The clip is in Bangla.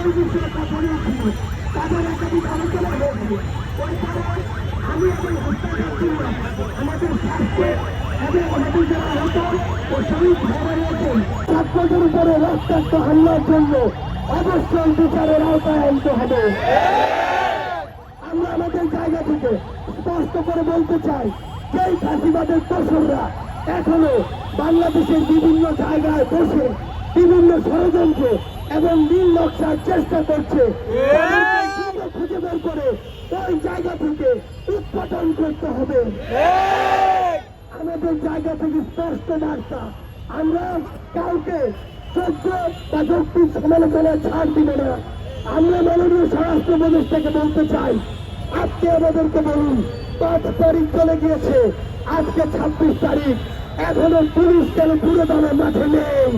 সেই বিষয়ে কথা বলেছিল, তাদের একাধিক আলোচনা হয়েছিল। ওই কারণে আমি এখন হত্যাকার জন্য আমাদের স্বাস্থ্যে এবং আমাদের যারা হতো ও শহীদ ভাইরা রয়েছেন ছাত্রদের উপরে রক্তাক্ত হামলার জন্য অবশ্যই বিচারের আওতায় আনতে হবে। আমরা আমাদের জায়গা থেকে স্পষ্ট করে বলতে চাই, যেই ফাঁসিবাদের দোসররা এখনো বাংলাদেশের বিভিন্ন জায়গায় বসে বিভিন্ন ষড়যন্ত্র এবং নীল নকশার চেষ্টা করছে, খুঁজে বের করে ওই জায়গা থেকে উৎপাদন করতে হবে। আমাদের জায়গা থেকে স্পষ্ট বার্তা, আমরা কাউকে যোগ্য বা যৌক্তিক সমালোচনায় ছাড় দিব না। আমরা মাননীয় স্বরাষ্ট্র উপদেষ্টাকে বলতে চাই, আজকে আমাদেরকে বলুন 5 তারিখ চলে গিয়েছে, আজকে 26 তারিখ, এখনো পুলিশ কেন পুরো দলের মাঠে নেই।